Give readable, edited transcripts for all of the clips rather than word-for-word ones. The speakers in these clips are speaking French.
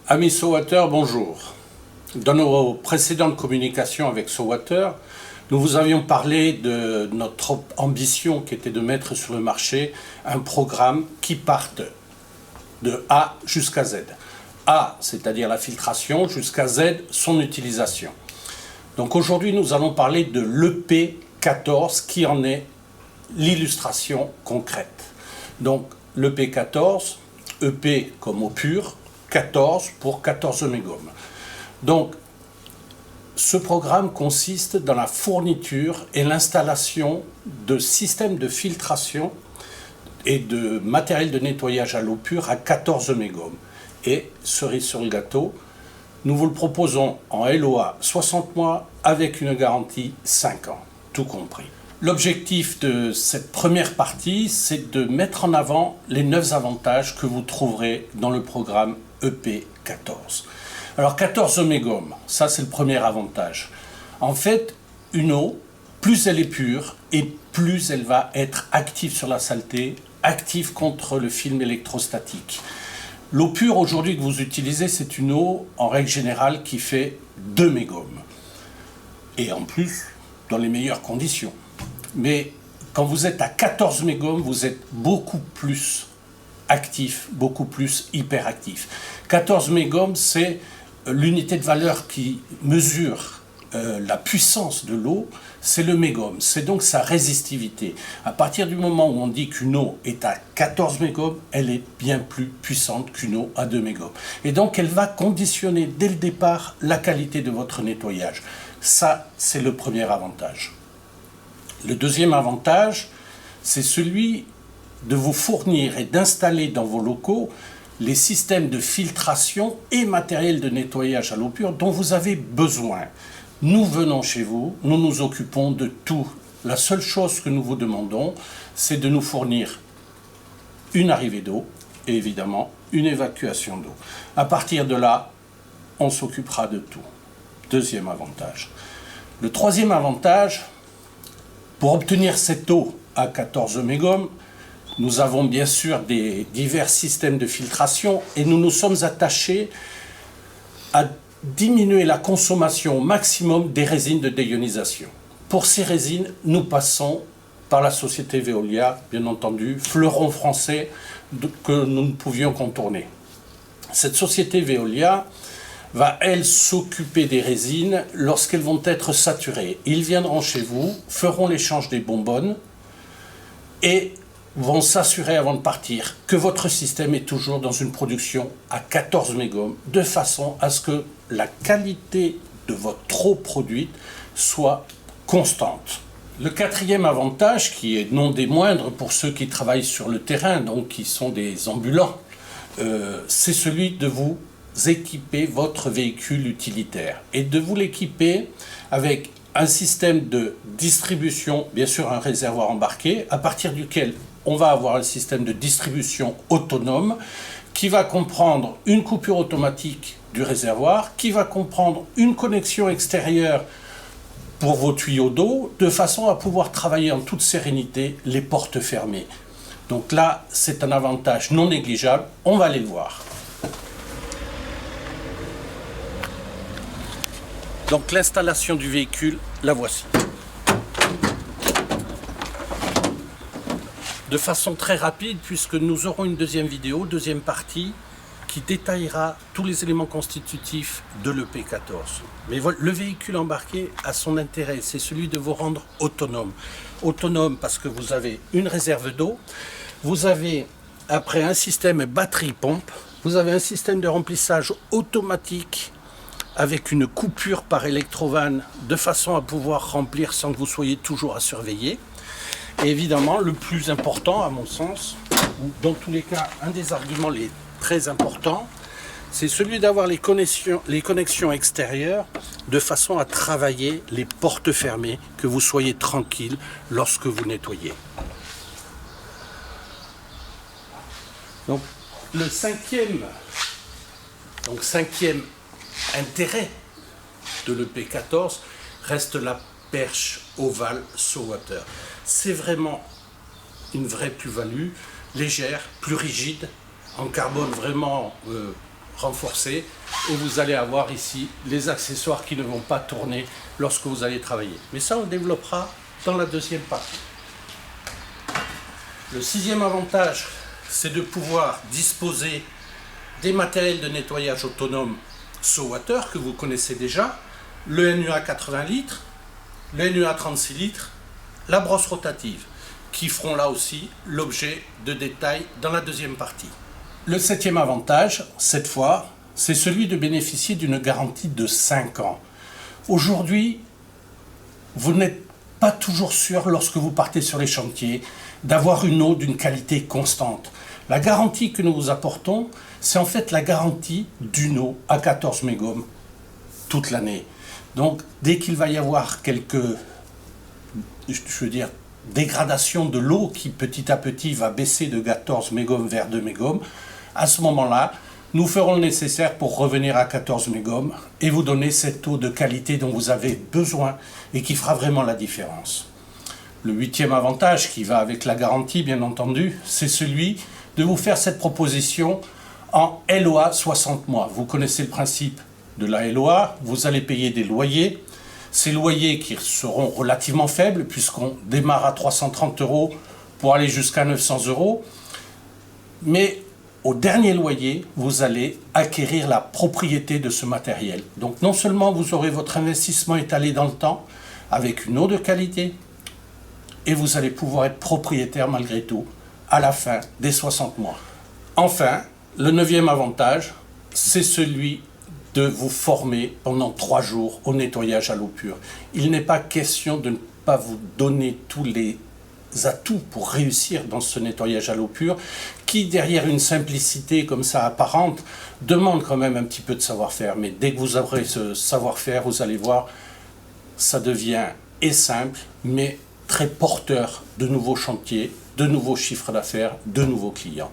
Amis SoWater, bonjour. Dans nos précédentes communications avec SoWater, nous vous avions parlé de notre ambition qui était de mettre sur le marché un programme qui parte de A jusqu'à Z. A, c'est-à-dire la filtration, jusqu'à Z, son utilisation. Donc aujourd'hui, nous allons parler de l'EP14 qui en est l'illustration concrète. Donc l'EP14, EP comme au pur, 14 pour 14 mégomes. Donc, ce programme consiste dans la fourniture et l'installation de systèmes de filtration et de matériel de nettoyage à l'eau pure à 14 mégomes. Et, cerise sur le gâteau, nous vous le proposons en LOA 60 mois avec une garantie 5 ans, tout compris. L'objectif de cette première partie, c'est de mettre en avant les 9 avantages que vous trouverez dans le programme EP14. Alors 14 mégomes, ça c'est le premier avantage. En fait, une eau, plus elle est pure et plus elle va être active sur la saleté, active contre le film électrostatique. L'eau pure aujourd'hui que vous utilisez, c'est une eau en règle générale qui fait 2 mégomes. Et en plus, dans les meilleures conditions. Mais quand vous êtes à 14 mégomes, vous êtes beaucoup plus actif, beaucoup plus hyperactif. 14 mégomes, c'est l'unité de valeur qui mesure la puissance de l'eau, c'est le mégome, c'est donc sa résistivité. À partir du moment où on dit qu'une eau est à 14 mégomes, elle est bien plus puissante qu'une eau à 2 mégomes. Et donc elle va conditionner dès le départ la qualité de votre nettoyage. Ça, c'est le premier avantage. Le deuxième avantage, c'est celui de vous fournir et d'installer dans vos locaux les systèmes de filtration et matériel de nettoyage à l'eau pure dont vous avez besoin. Nous venons chez vous, nous nous occupons de tout. La seule chose que nous vous demandons, c'est de nous fournir une arrivée d'eau et évidemment une évacuation d'eau. À partir de là, on s'occupera de tout. Deuxième avantage. Le troisième avantage, pour obtenir cette eau à 14 mégomes, nous avons bien sûr des divers systèmes de filtration et nous nous sommes attachés à diminuer la consommation au maximum des résines de déionisation. Pour ces résines, nous passons par la société Veolia, bien entendu, fleuron français que nous ne pouvions contourner. Cette société Veolia va, elle, s'occuper des résines lorsqu'elles vont être saturées. Ils viendront chez vous, feront l'échange des bonbonnes et vont s'assurer avant de partir que votre système est toujours dans une production à 14 mégomes, de façon à ce que la qualité de votre eau produite soit constante. Le quatrième avantage, qui est non des moindres pour ceux qui travaillent sur le terrain, donc qui sont des ambulants, c'est celui de vous équiper votre véhicule utilitaire et de vous l'équiper avec un système de distribution, bien sûr un réservoir embarqué, à partir duquel on va avoir un système de distribution autonome qui va comprendre une coupure automatique du réservoir, qui va comprendre une connexion extérieure pour vos tuyaux d'eau, de façon à pouvoir travailler en toute sérénité, les portes fermées. Donc là, c'est un avantage non négligeable, on va aller le voir. Donc l'installation du véhicule, la voici. De façon très rapide, puisque nous aurons une deuxième vidéo, deuxième partie, qui détaillera tous les éléments constitutifs de l'EP14. Mais le véhicule embarqué a son intérêt, c'est celui de vous rendre autonome. Autonome parce que vous avez une réserve d'eau, vous avez après un système batterie-pompe, vous avez un système de remplissage automatique avec une coupure par électrovanne de façon à pouvoir remplir sans que vous soyez toujours à surveiller. Et évidemment, le plus important, à mon sens, ou dans tous les cas, un des arguments les très importants, c'est celui d'avoir les connexions extérieures de façon à travailler les portes fermées, que vous soyez tranquille lorsque vous nettoyez. Donc, le cinquième intérêt de l'EP14 reste la perche ovale SoWater. C'est vraiment une vraie plus-value, légère, plus rigide, en carbone vraiment renforcée et vous allez avoir ici les accessoires qui ne vont pas tourner lorsque vous allez travailler. Mais ça, on le développera dans la deuxième partie. Le sixième avantage, c'est de pouvoir disposer des matériels de nettoyage autonome SoWater que vous connaissez déjà, le NUA 80 litres, le NUA 36 litres, la brosse rotative, qui feront là aussi l'objet de détails dans la deuxième partie. Le septième avantage, cette fois, c'est celui de bénéficier d'une garantie de 5 ans. Aujourd'hui, vous n'êtes pas toujours sûr, lorsque vous partez sur les chantiers, d'avoir une eau d'une qualité constante. La garantie que nous vous apportons, c'est en fait la garantie d'une eau à 14 mégomes toute l'année. Donc, dès qu'il va y avoir quelques, dégradation de l'eau qui petit à petit va baisser de 14 mégomes vers 2 mégomes, à ce moment-là, nous ferons le nécessaire pour revenir à 14 mégomes et vous donner cette eau de qualité dont vous avez besoin et qui fera vraiment la différence. Le huitième avantage qui va avec la garantie, bien entendu, c'est celui de vous faire cette proposition en LOA 60 mois. Vous connaissez le principe de la LOA, vous allez payer des loyers. Ces loyers qui seront relativement faibles puisqu'on démarre à 330 € pour aller jusqu'à 900 €. Mais au dernier loyer, vous allez acquérir la propriété de ce matériel. Donc non seulement vous aurez votre investissement étalé dans le temps avec une eau de qualité et vous allez pouvoir être propriétaire malgré tout à la fin des 60 mois. Enfin, le neuvième avantage, c'est celui de vous former pendant 3 jours au nettoyage à l'eau pure. Il n'est pas question de ne pas vous donner tous les atouts pour réussir dans ce nettoyage à l'eau pure, qui derrière une simplicité comme ça apparente, demande quand même un petit peu de savoir-faire. Mais dès que vous aurez ce savoir-faire, vous allez voir, ça devient simple, mais très porteur de nouveaux chantiers, de nouveaux chiffres d'affaires, de nouveaux clients.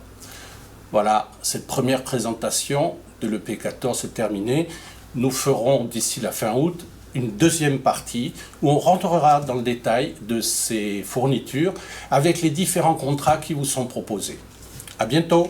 Voilà, cette première présentation de l'EP14 est terminée. Nous ferons d'ici la fin août une deuxième partie où on rentrera dans le détail de ces fournitures avec les différents contrats qui vous sont proposés. À bientôt!